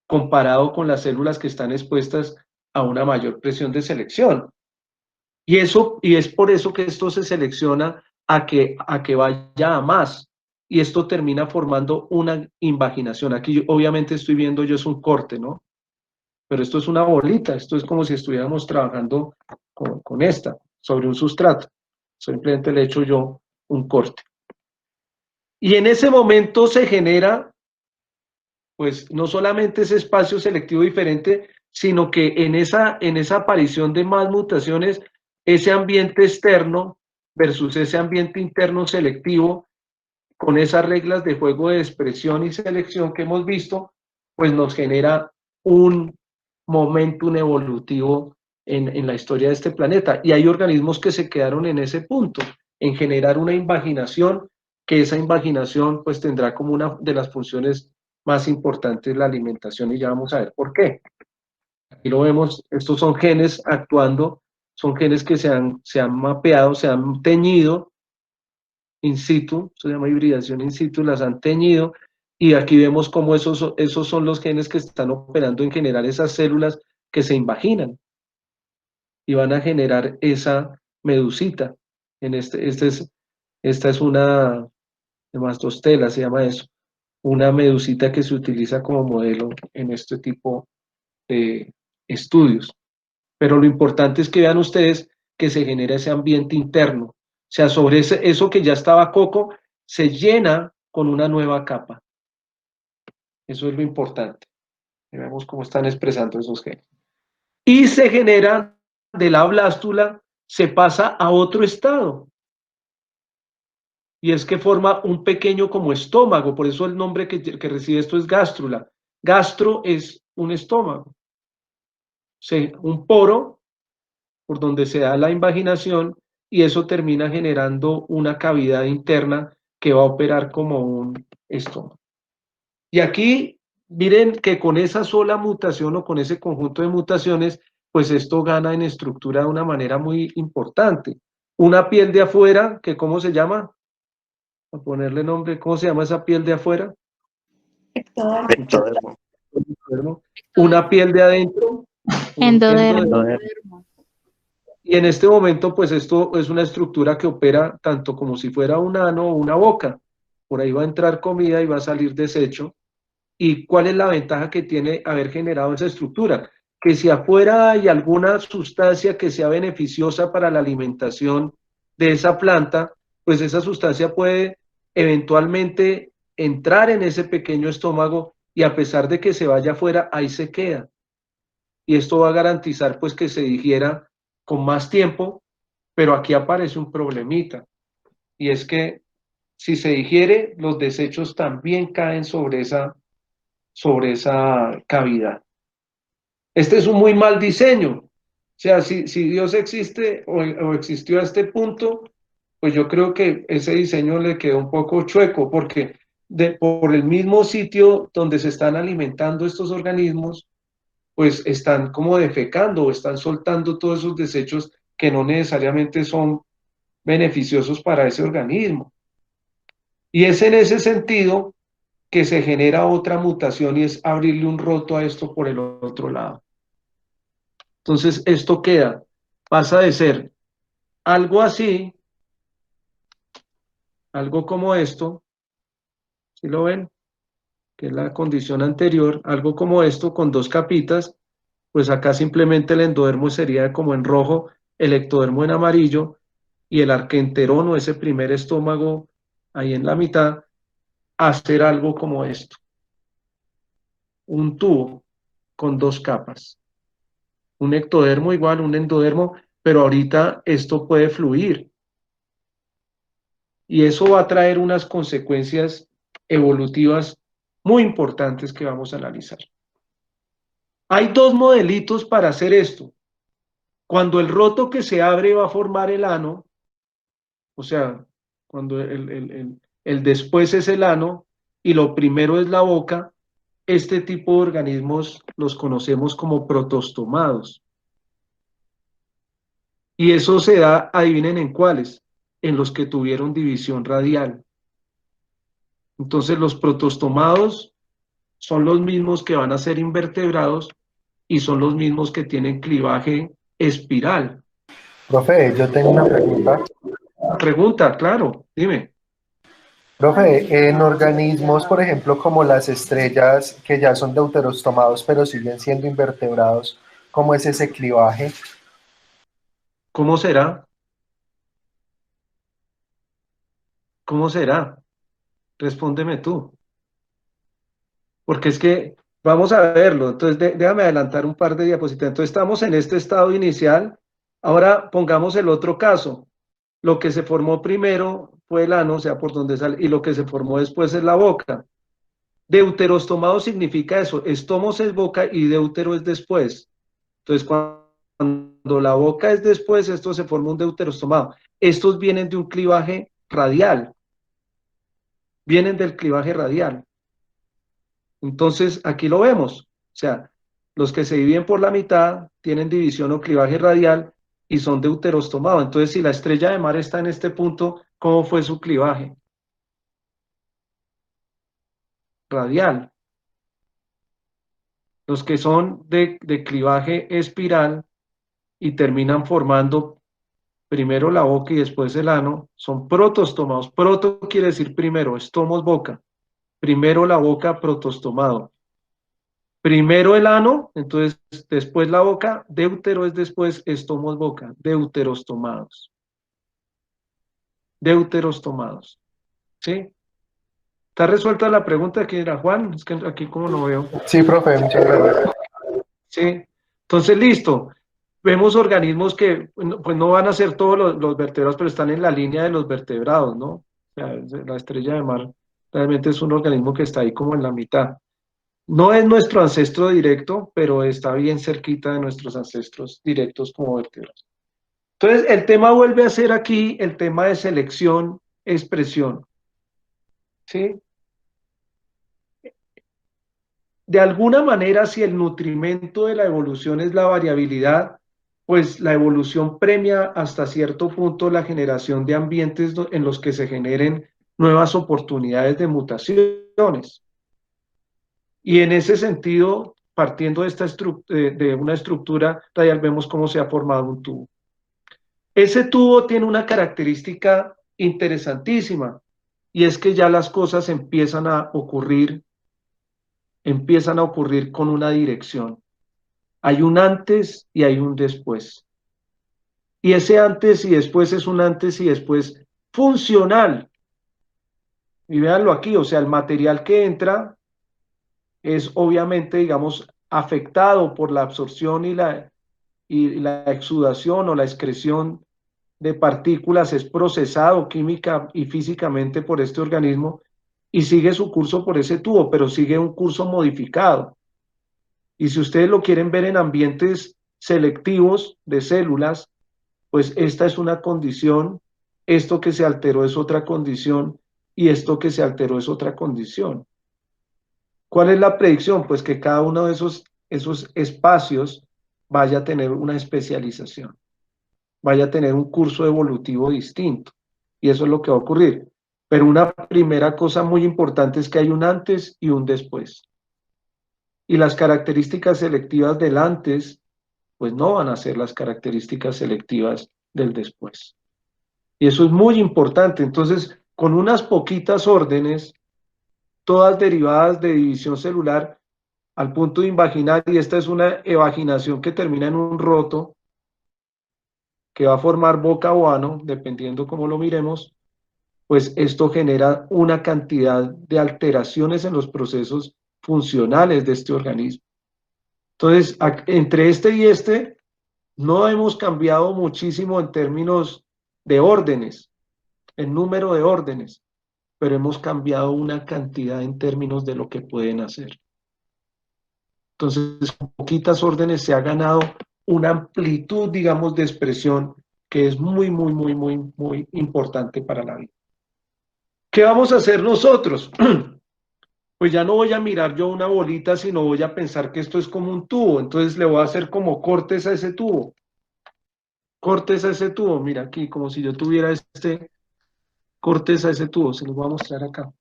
comparado con las células que están expuestas a una mayor presión de selección. Y es por eso que esto se selecciona a que vaya a más. Y esto termina formando una invaginación. Aquí obviamente estoy viendo yo es un corte, ¿no? Pero esto es una bolita, esto es como si estuviéramos trabajando con esta, sobre un sustrato. Simplemente le echo yo un corte. Y en ese momento se genera, pues, no solamente ese espacio selectivo diferente, sino que en esa aparición de más mutaciones, ese ambiente externo versus ese ambiente interno selectivo, con esas reglas de juego de expresión y selección que hemos visto, pues nos genera un momentum evolutivo en la historia de este planeta. Y hay organismos que se quedaron en ese punto, en generar una invaginación, que esa invaginación pues tendrá como una de las funciones más importantes la alimentación, y ya vamos a ver por qué. Aquí lo vemos, estos son genes actuando, son genes que se han mapeado, se han teñido in situ, se llama hibridación in situ, las han teñido, y aquí vemos cómo esos son los genes que están operando en generar esas células que se invaginan y van a generar esa medusita. Esta es una de mastostela, se llama eso, una medusita que se utiliza como modelo en este tipo de estudios. Pero lo importante es que vean ustedes que se genera ese ambiente interno. O sea, sobre eso que ya estaba coco, se llena con una nueva capa. Eso es lo importante. Y vemos cómo están expresando esos genes. Y se genera de la blástula, se pasa a otro estado. Y es que forma un pequeño como estómago, por eso el nombre que recibe esto es gástrula. Gastro es un estómago. Un poro por donde se da la invaginación y eso termina generando una cavidad interna que va a operar como un estómago. Y aquí, miren que con esa sola mutación o con ese conjunto de mutaciones, pues esto gana en estructura de una manera muy importante. Una piel de afuera, que ¿cómo se llama? A ponerle nombre, ¿cómo se llama esa piel de afuera? Ectodermo. Una piel de adentro. Endodermo. Y en este momento, pues esto es una estructura que opera tanto como si fuera un ano o una boca. Por ahí va a entrar comida y va a salir desecho. ¿Y cuál es la ventaja que tiene haber generado esa estructura? Que si afuera hay alguna sustancia que sea beneficiosa para la alimentación de esa planta, pues esa sustancia puede eventualmente entrar en ese pequeño estómago y a pesar de que se vaya afuera, ahí se queda. Y esto va a garantizar pues que se digiera con más tiempo, pero aquí aparece un problemita, y es que si se digiere, los desechos también caen sobre esa cavidad. Este es un muy mal diseño. O sea, si Dios existe o existió a este punto, pues yo creo que ese diseño le quedó un poco chueco, porque por el mismo sitio donde se están alimentando estos organismos, pues están como defecando o están soltando todos esos desechos que no necesariamente son beneficiosos para ese organismo. Y es en ese sentido que se genera otra mutación y es abrirle un roto a esto por el otro lado. Entonces, esto pasa de ser algo así, algo como esto, ¿sí lo ven? Que es la condición anterior, algo como esto con dos capitas, pues acá simplemente el endodermo sería como en rojo, el ectodermo en amarillo y el arquenterón o ese primer estómago ahí en la mitad, hacer algo como esto. Un tubo con dos capas. Un ectodermo igual, un endodermo, pero ahorita esto puede fluir. Y eso va a traer unas consecuencias evolutivas muy importantes que vamos a analizar. Hay dos modelitos para hacer esto. Cuando el roto que se abre va a formar el ano, o sea, cuando el después es el ano y lo primero es la boca, este tipo de organismos los conocemos como protostomados. Y eso se da, adivinen en cuáles, en los que tuvieron división radial. Entonces los protostomados son los mismos que van a ser invertebrados y son los mismos que tienen clivaje espiral. Profe, yo tengo una pregunta. Pregunta, claro, dime. Profe, en organismos, por ejemplo, como las estrellas, que ya son deuterostomados, pero siguen siendo invertebrados, ¿cómo es ese clivaje? ¿Cómo será? ¿Cómo será? Respóndeme tú. Porque es que vamos a verlo. Entonces, déjame adelantar un par de diapositivas. Entonces, estamos en este estado inicial. Ahora pongamos el otro caso. Lo que se formó primero fue el ano, o sea, por donde sale, y lo que se formó después es la boca. Deuterostomado significa eso. Estomos es boca y deutero es después. Entonces, cuando la boca es después, esto se forma un deuterostomado. Estos vienen de un clivaje radial. Vienen del clivaje radial. Entonces, aquí lo vemos. O sea, los que se dividen por la mitad tienen división o clivaje radial y son deuterostomados. Entonces, si la estrella de mar está en este punto, ¿cómo fue su clivaje? Radial. Los que son de clivaje espiral y terminan formando primero la boca y después el ano, son protostomados. Proto quiere decir primero, estomos boca. Primero la boca, protostomado. Primero el ano, entonces después la boca, deutero es después estomos boca, deuterostomados. Deuterostomados. ¿Sí? ¿Está resuelta la pregunta que era Juan? Es que aquí como no veo. Sí, profe, muchas gracias. Sí. Entonces, listo. Vemos organismos que pues no van a ser todos los vertebrados, pero están en la línea de los vertebrados, ¿no? O sea, la estrella de mar realmente es un organismo que está ahí como en la mitad. No es nuestro ancestro directo, pero está bien cerquita de nuestros ancestros directos como vertebrados. Entonces, el tema vuelve a ser aquí el tema de selección, expresión. ¿Sí? De alguna manera, si el nutrimento de la evolución es la variabilidad, pues la evolución premia hasta cierto punto la generación de ambientes en los que se generen nuevas oportunidades de mutaciones. Y en ese sentido, partiendo de una estructura radial, vemos cómo se ha formado un tubo. Ese tubo tiene una característica interesantísima, y es que ya las cosas empiezan a ocurrir con una dirección. Hay un antes y hay un después. Y ese antes y después es un antes y después funcional. Y véanlo aquí, o sea, el material que entra es obviamente, digamos, afectado por la absorción y la exudación o la excreción de partículas, es procesado química y físicamente por este organismo y sigue su curso por ese tubo, pero sigue un curso modificado. Y si ustedes lo quieren ver en ambientes selectivos de células, pues esta es una condición, esto que se alteró es otra condición y esto que se alteró es otra condición. ¿Cuál es la predicción? Pues que cada uno de esos espacios vaya a tener una especialización, vaya a tener un curso evolutivo distinto. Y eso es lo que va a ocurrir. Pero una primera cosa muy importante es que hay un antes y un después. Y las características selectivas del antes, pues no van a ser las características selectivas del después. Y eso es muy importante. Entonces, con unas poquitas órdenes, todas derivadas de división celular, al punto de invaginar, y esta es una evaginación que termina en un roto, que va a formar boca o ano, dependiendo cómo lo miremos, pues esto genera una cantidad de alteraciones en los procesos funcionales de este organismo. Entonces, entre este y este, no hemos cambiado muchísimo en términos de órdenes, en número de órdenes, pero hemos cambiado una cantidad en términos de lo que pueden hacer. Entonces, con poquitas órdenes se ha ganado una amplitud, digamos, de expresión que es muy, muy, muy, muy, muy importante para la vida. ¿Qué vamos a hacer nosotros? Pues ya no voy a mirar yo una bolita, sino voy a pensar que esto es como un tubo. Entonces le voy a hacer como cortes a ese tubo. Cortes a ese tubo. Mira aquí, como si yo tuviera cortes a ese tubo. Se los voy a mostrar acá.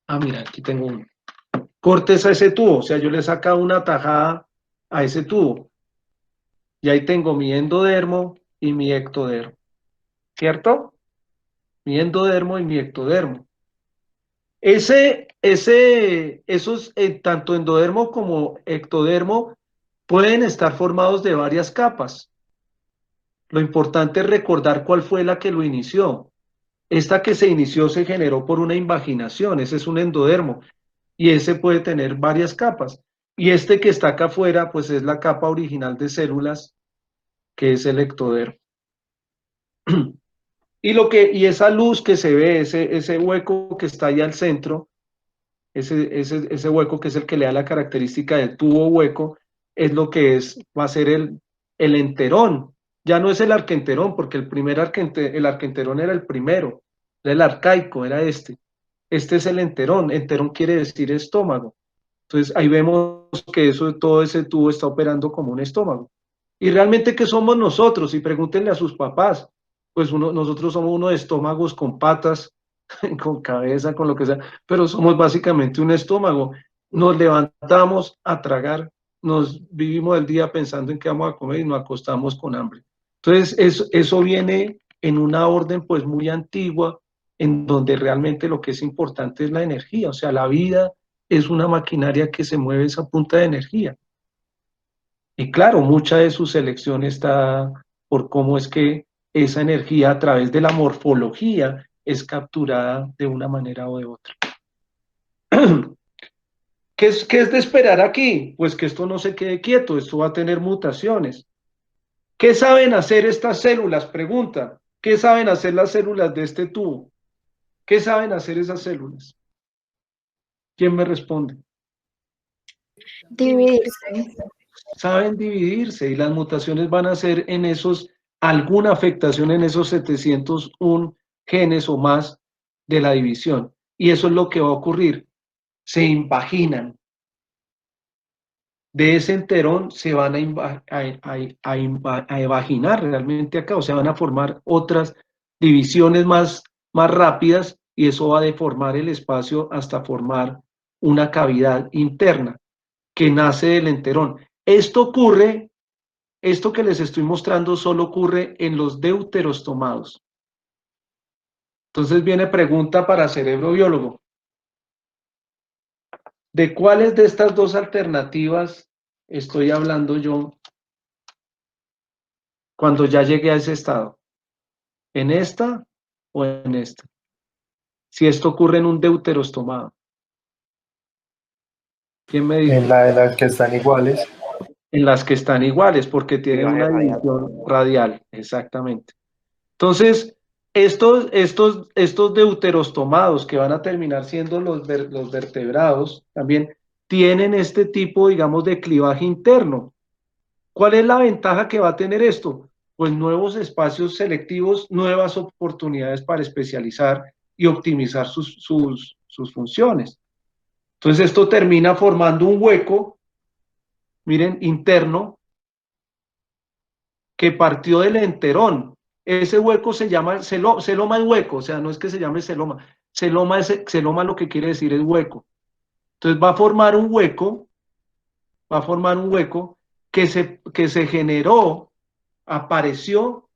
Ah, mira, aquí tengo uno. Cortes a ese tubo. O sea, yo le saco una tajada a ese tubo. Y ahí tengo mi endodermo y mi ectodermo. ¿Cierto? Mi endodermo y mi ectodermo. Esos, tanto endodermo como ectodermo, pueden estar formados de varias capas. Lo importante es recordar cuál fue la que lo inició. Esta que se inició se generó por una invaginación, ese es un endodermo, y ese puede tener varias capas. Y este que está acá afuera, pues es la capa original de células, que es el ectodermo. Y esa luz que se ve, ese hueco que está ahí al centro, ese hueco que es el que le da la característica del tubo hueco, es lo que va a ser el enterón. Ya no es el arquenterón, porque el arquenterón era el primero, era el arcaico, era este. Este es el enterón. Enterón quiere decir estómago. Entonces ahí vemos que todo ese tubo está operando como un estómago. Y realmente, ¿qué somos nosotros? Y pregúntenle a sus papás. Pues nosotros somos unos estómagos con patas, con cabeza, con lo que sea, pero somos básicamente un estómago. Nos levantamos a tragar, nos vivimos el día pensando en qué vamos a comer y nos acostamos con hambre. Entonces, eso viene en una orden pues muy antigua, en donde realmente lo que es importante es la energía, o sea, la vida es una maquinaria que se mueve esa punta de energía. Y claro, mucha de su selección está por cómo es que esa energía a través de la morfología es capturada de una manera o de otra. ¿Qué es de esperar aquí? Pues que esto no se quede quieto, esto va a tener mutaciones. ¿Qué saben hacer estas células? Pregunta. ¿Qué saben hacer las células de este tubo? ¿Qué saben hacer esas células? ¿Quién me responde? Dividirse. Saben dividirse y las mutaciones van a ser en esos, alguna afectación en esos 701 genes o más de la división. Y eso es lo que va a ocurrir. Se invaginan. De ese enterón se van a evaginar realmente acá, o sea, van a formar otras divisiones más rápidas y eso va a deformar el espacio hasta formar una cavidad interna que nace del enterón. Esto ocurre, esto que les estoy mostrando solo ocurre en los deuterostomados. Entonces viene pregunta para cerebro biólogo. ¿De cuáles de estas dos alternativas estoy hablando yo cuando ya llegué a ese estado? ¿En esta o en esta? Si esto ocurre en un deuterostomado. ¿Quién me dice? En la de las que están iguales. En las que están iguales, porque tienen una división radial, exactamente. Entonces, estos deuterostomados que van a terminar siendo los vertebrados, también tienen este tipo, digamos, de clivaje interno. ¿Cuál es la ventaja que va a tener esto? Pues nuevos espacios selectivos, nuevas oportunidades para especializar y optimizar sus funciones. Entonces esto termina formando un hueco, miren, interno, que partió del enterón. Ese hueco se llama celoma es hueco, o sea, no es que se llame celoma. Celoma lo que quiere decir es hueco. Entonces va a formar un hueco que se generó, apareció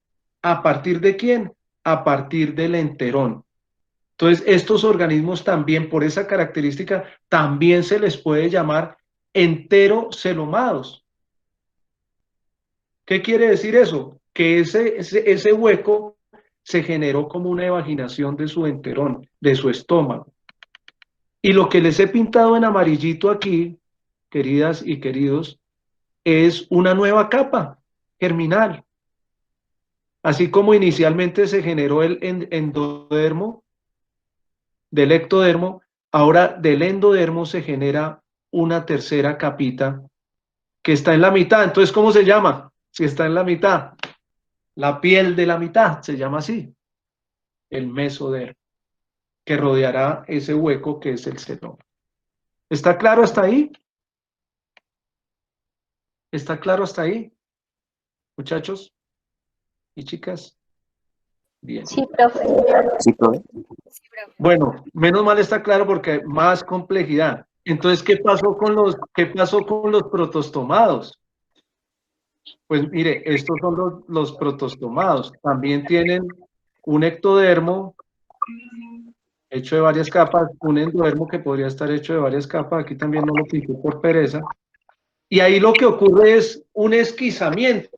a partir de quién? A partir del enterón. Entonces, estos organismos también, por esa característica, también se les puede llamar enterocelomados. ¿Qué quiere decir eso? Que ese hueco se generó como una evaginación de su enterón, de su estómago. Y lo que les he pintado en amarillito aquí, queridas y queridos, es una nueva capa germinal. Así como inicialmente se generó el endodermo, del ectodermo, ahora del endodermo se genera una tercera capita que está en la mitad. Entonces, ¿cómo se llama? Si está en la mitad, la piel de la mitad, se llama así, el mesodermo, que rodeará ese hueco que es el celoma. ¿Está claro hasta ahí? ¿Está claro hasta ahí, muchachos y chicas? Bien. Sí, profe. Sí, profe. Bueno, menos mal está claro porque hay más complejidad. Entonces, ¿qué pasó con los protostomados? Pues mire, estos son los protostomados. También tienen un ectodermo hecho de varias capas, un endodermo que podría estar hecho de varias capas. Aquí también no lo pinté por pereza. Y ahí lo que ocurre es un esquizamiento.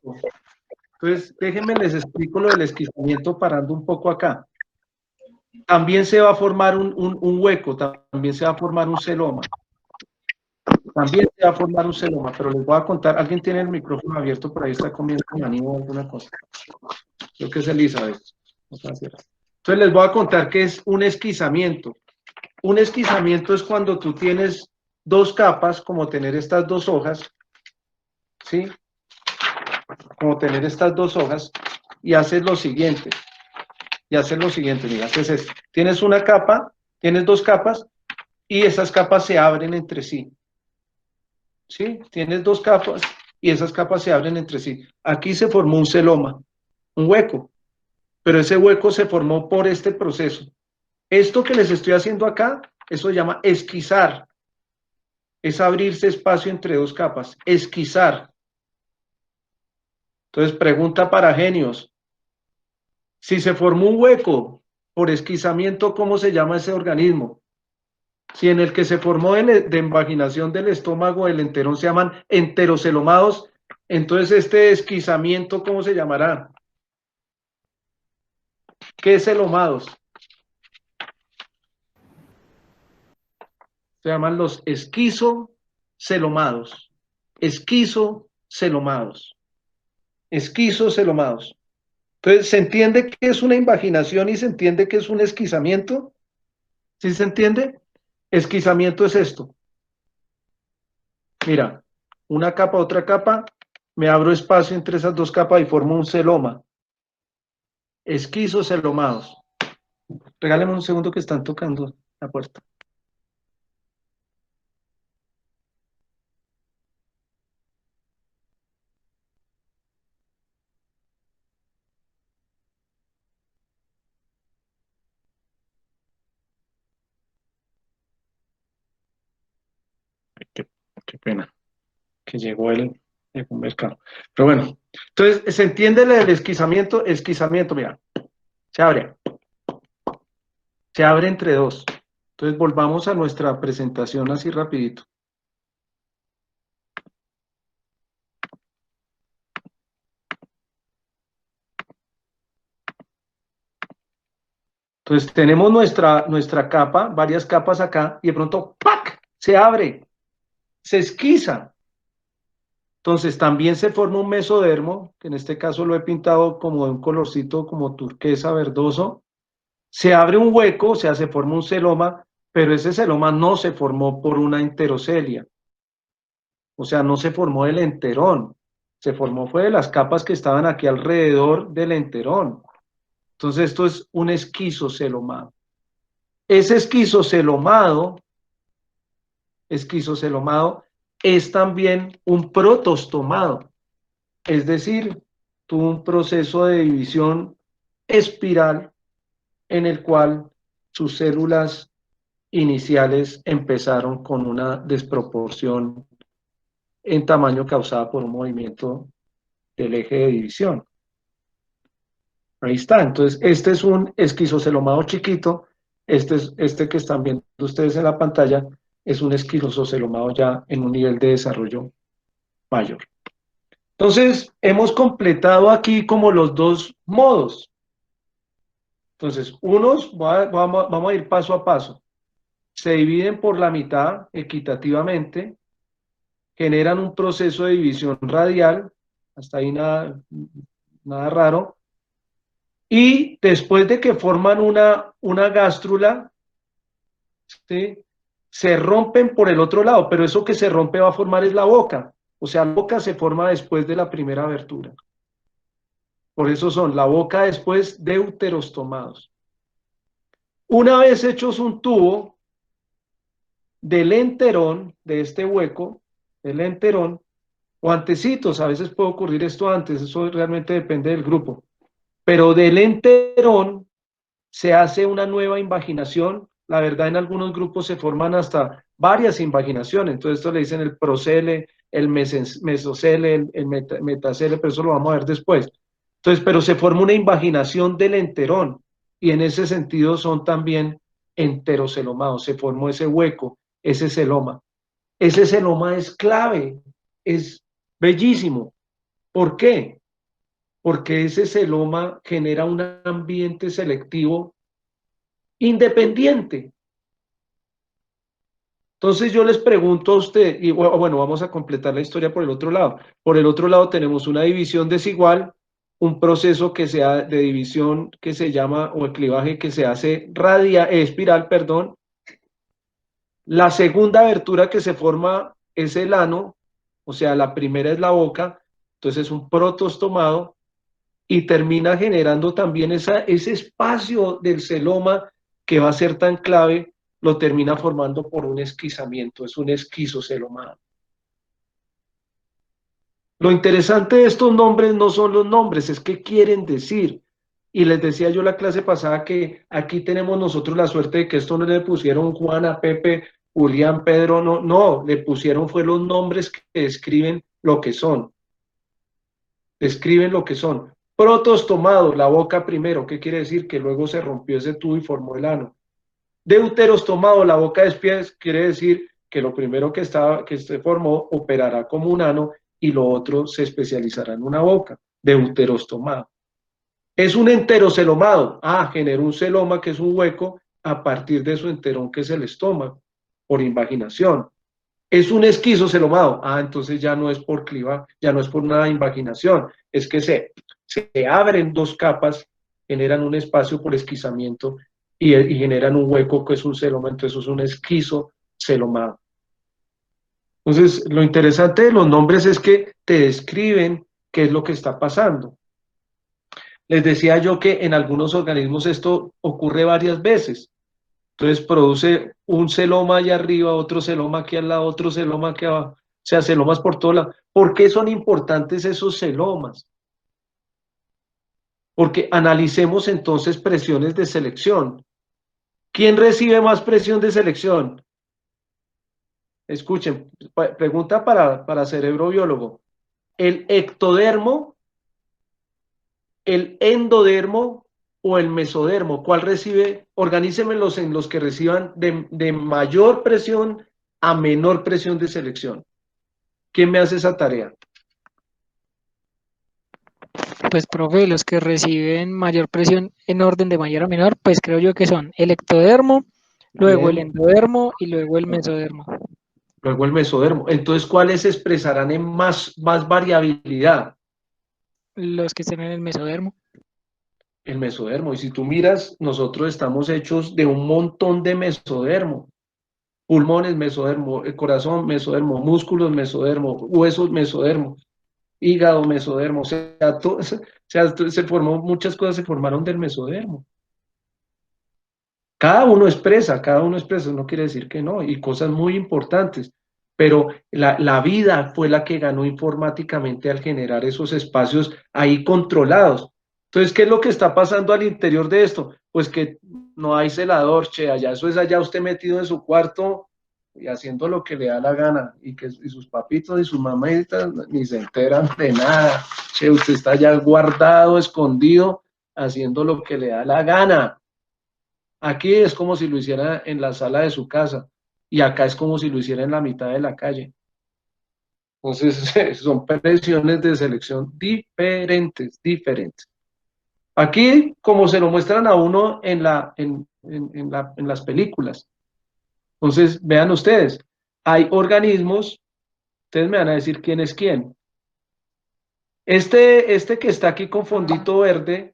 Entonces, déjenme les explico lo del esquizamiento parando un poco acá. También se va a formar un hueco, también se va a formar un celoma. También se va a formar un celoma, pero les voy a contar, alguien tiene el micrófono abierto, por ahí está comiendo maní o alguna cosa. Creo que es Elizabeth. Entonces les voy a contar qué es un esquizamiento. Un esquizamiento es cuando tú tienes dos capas, como tener estas dos hojas, ¿sí? Como tener estas dos hojas, y haces lo siguiente. Mira, haces esto. Tienes una capa, tienes dos capas, y esas capas se abren entre sí. ¿Sí? Tienes dos capas y esas capas se abren entre sí. Aquí se formó un celoma, un hueco, pero ese hueco se formó por este proceso. Esto que les estoy haciendo acá, eso se llama esquizar. Es abrirse espacio entre dos capas, esquizar. Entonces, pregunta para genios. Si se formó un hueco por esquizamiento, ¿cómo se llama ese organismo? Si en el que se formó de invaginación del estómago del enterón se llaman enterocelomados, entonces este esquizamiento, ¿cómo se llamará? ¿Qué celomados? Se llaman los esquizocelomados. Esquizocelomados. Esquizocelomados. Entonces, ¿se entiende que es una invaginación y se entiende que es un esquizamiento? ¿Sí se entiende? Esquizamiento es esto. Mira, una capa, otra capa, me abro espacio entre esas dos capas y formo un celoma. Esquizocelomados. Regáleme un segundo que están tocando la puerta. Qué pena, que llegó el mercado. Pero bueno, entonces, ¿se entiende el esquizamiento? Esquizamiento, mira, se abre entre dos. Entonces, volvamos a nuestra presentación así rapidito. Entonces, tenemos nuestra capa, varias capas acá, y de pronto, ¡pac!, se abre, se esquiza. Entonces, también se forma un mesodermo, que en este caso lo he pintado como de un colorcito como turquesa, verdoso. Se abre un hueco, o sea, se forma un celoma, pero ese celoma no se formó por una enterocelia. O sea, no se formó del enterón, se formó fue de las capas que estaban aquí alrededor del enterón. Entonces, esto es un esquizocelomado. Ese esquizocelomado es también un protostomado, es decir, tuvo un proceso de división espiral en el cual sus células iniciales empezaron con una desproporción en tamaño causada por un movimiento del eje de división. Ahí está, entonces este es un esquizocelomado chiquito, este que están viendo ustedes en la pantalla es un esquizocelomado ya en un nivel de desarrollo mayor. Entonces, hemos completado aquí como los dos modos. Entonces, vamos a ir paso a paso. Se dividen por la mitad equitativamente, generan un proceso de división radial, hasta ahí nada raro, y después de que forman una gástrula, ¿sí?, se rompen por el otro lado, pero eso que se rompe va a formar es la boca, o sea, la boca se forma después de la primera abertura. Por eso son la boca después deuterostomados. Una vez hechos un tubo del enterón, de este hueco, del enterón, o antecitos, a veces puede ocurrir esto antes, eso realmente depende del grupo, pero del enterón se hace una nueva invaginación. La verdad, en algunos grupos se forman hasta varias invaginaciones, entonces esto le dicen el procele, el mesocele, el metacele, pero eso lo vamos a ver después. Entonces, pero se forma una invaginación del enterón, y en ese sentido son también enterocelomados, se formó ese hueco, ese celoma. Ese celoma es clave, es bellísimo. ¿Por qué? Porque ese celoma genera un ambiente selectivo independiente. Entonces yo les pregunto a usted, y bueno, vamos a completar la historia por el otro lado. Por el otro lado tenemos una división desigual, un proceso que sea de división que se llama, o el clivaje que se hace espiral, perdón. La segunda abertura que se forma es el ano, o sea, la primera es la boca, entonces es un protostomado, y termina generando también ese espacio del celoma que va a ser tan clave, lo termina formando por un esquizamiento, es un esquizocelomado. Lo interesante de estos nombres no son los nombres, es qué quieren decir. Y les decía yo la clase pasada que aquí tenemos nosotros la suerte de que esto no le pusieron Juana, Pepe, Julián, Pedro, no, le pusieron fue los nombres que describen lo que son. Describen lo que son. Protostomado, la boca primero. ¿Qué quiere decir? Que luego se rompió ese tubo y formó el ano. Deuterostomado, la boca después, quiere decir que lo primero que se formó operará como un ano y lo otro se especializará en una boca. Deuterostomado. Es un enterocelomado. Generó un celoma, que es un hueco, a partir de su enterón, que es el estómago, por invaginación. Es un esquizocelomado. Entonces ya no es por cliva, ya no es por una invaginación, es que se abren dos capas, generan un espacio por esquizamiento y generan un hueco que es un celoma, entonces eso es un esquizocelomado. Entonces, lo interesante de los nombres es que te describen qué es lo que está pasando. Les decía yo que en algunos organismos esto ocurre varias veces. Entonces produce un celoma allá arriba, otro celoma aquí al lado, otro celoma aquí abajo. O sea, celomas por todos lados. ¿Por qué son importantes esos celomas? Porque analicemos entonces presiones de selección. ¿Quién recibe más presión de selección? Escuchen, pregunta para cerebro biólogo. ¿El ectodermo, el endodermo o el mesodermo? ¿Cuál recibe? Organícemelos en los que reciban de mayor presión a menor presión de selección. ¿Quién me hace esa tarea? Pues, profe, los que reciben mayor presión en orden de mayor a menor, pues creo yo que son el ectodermo, luego el Bien. endodermo y luego el mesodermo. Luego el mesodermo. Entonces, ¿cuáles se expresarán en más variabilidad? Los que están en el mesodermo. El mesodermo. Y si tú miras, nosotros estamos hechos de un montón de mesodermo. Pulmones, mesodermo, el corazón, mesodermo, músculos, mesodermo, huesos, mesodermo, hígado, mesodermo. Se formó, muchas cosas se formaron del mesodermo. Cada uno expresa, no quiere decir que no, y cosas muy importantes, pero la vida fue la que ganó informáticamente al generar esos espacios ahí controlados. Entonces, ¿qué es lo que está pasando al interior de esto? Pues que no hay celador, allá, eso es allá usted metido en su cuarto y haciendo lo que le da la gana, y sus papitos y sus mamitas ni se enteran de nada. Usted está allá guardado, escondido, haciendo lo que le da la gana. Aquí es como si lo hiciera en la sala de su casa y acá es como si lo hiciera en la mitad de la calle. Entonces, son presiones de selección diferentes. Aquí, como se lo muestran a uno en las películas. Entonces, vean ustedes, hay organismos, ustedes me van a decir quién es quién. Este que está aquí con fondito verde,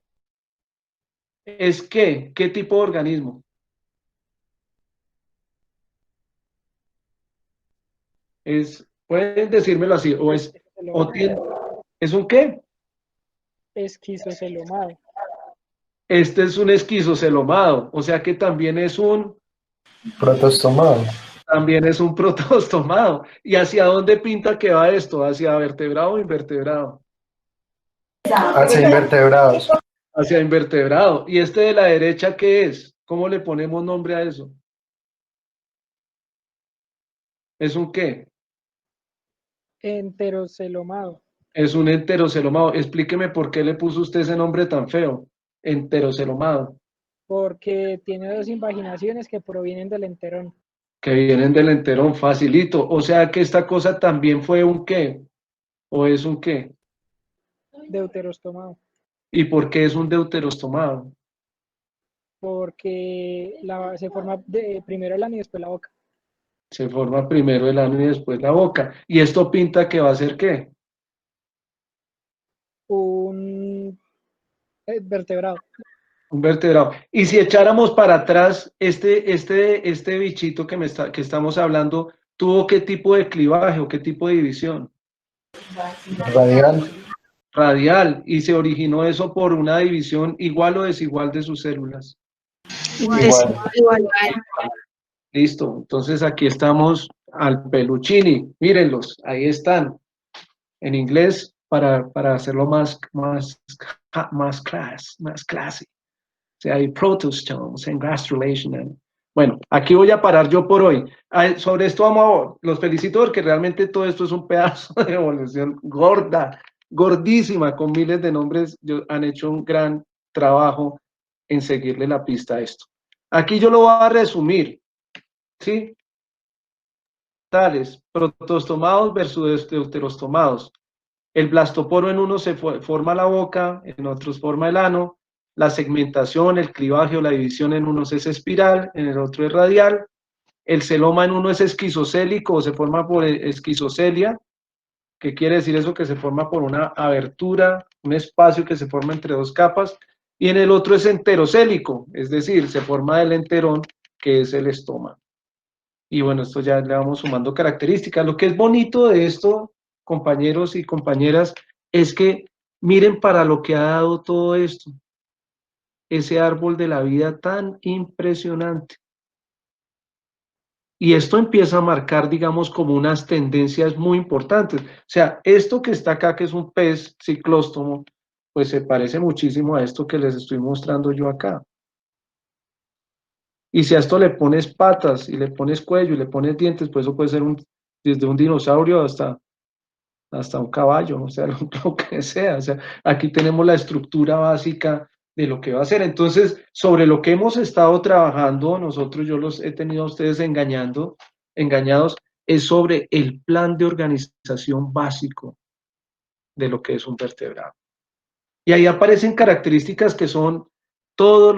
¿es qué? ¿Qué tipo de organismo? Pueden decírmelo así, ¿es un qué? Esquizocelomado. Este es un esquizocelomado, o sea que también es un Protostomado. protostomado. ¿Y hacia dónde pinta que va esto? ¿Hacia vertebrado o invertebrado? Hacia invertebrados. Hacia invertebrado. ¿Y este de la derecha qué es? ¿Cómo le ponemos nombre a eso? ¿Es un qué? Enterocelomado. Es un enterocelomado. Explíqueme por qué le puso usted ese nombre tan feo. Enterocelomado. Porque tiene dos invaginaciones que provienen del enterón. Que vienen del enterón, facilito. O sea que esta cosa también fue un qué. ¿O es un qué? Deuterostomado. ¿Y por qué es un deuterostomado? Porque se forma primero el ano y después la boca. Se forma primero el ano y después la boca. ¿Y esto pinta que va a ser qué? Un vertebrado. Un vertebrado. Y si echáramos para atrás, este bichito que estamos hablando, ¿tuvo qué tipo de clivaje o qué tipo de división? Radial. Radial. Y se originó eso por una división igual o desigual de sus células. Igual. Listo. Entonces aquí estamos al peluchini. Mírenlos, ahí están. En inglés para hacerlo más classy. O sea, hay protostomes en gastrulation. Bueno, aquí voy a parar yo por hoy. Sobre esto los felicito porque realmente todo esto es un pedazo de evolución gorda, gordísima, con miles de nombres. Han hecho un gran trabajo en seguirle la pista a esto. Aquí yo lo voy a resumir, ¿sí? Tales, protostomados versus deuterostomados. El blastoporo en uno se forma la boca, en otros forma el ano. La segmentación, el clivaje o la división en unos es espiral, en el otro es radial. El celoma en uno es esquizocélico o se forma por esquizocelia. ¿Qué quiere decir eso? Que se forma por una abertura, un espacio que se forma entre dos capas. Y en el otro es enterocélico, es decir, se forma del enterón, que es el estómago. Y bueno, esto ya le vamos sumando características. Lo que es bonito de esto, compañeros y compañeras, es que miren para lo que ha dado todo esto. Ese árbol de la vida tan impresionante. Y esto empieza a marcar, digamos, como unas tendencias muy importantes. O sea, esto que está acá, que es un pez ciclóstomo, pues se parece muchísimo a esto que les estoy mostrando yo acá. Y si a esto le pones patas y le pones cuello y le pones dientes, pues eso puede ser desde un dinosaurio hasta un caballo, o sea, lo que sea. O sea, aquí tenemos la estructura básica de lo que va a ser. Entonces, sobre lo que hemos estado trabajando, nosotros, yo los he tenido a ustedes engañados, es sobre el plan de organización básico de lo que es un vertebrado. Y ahí aparecen características que son todos los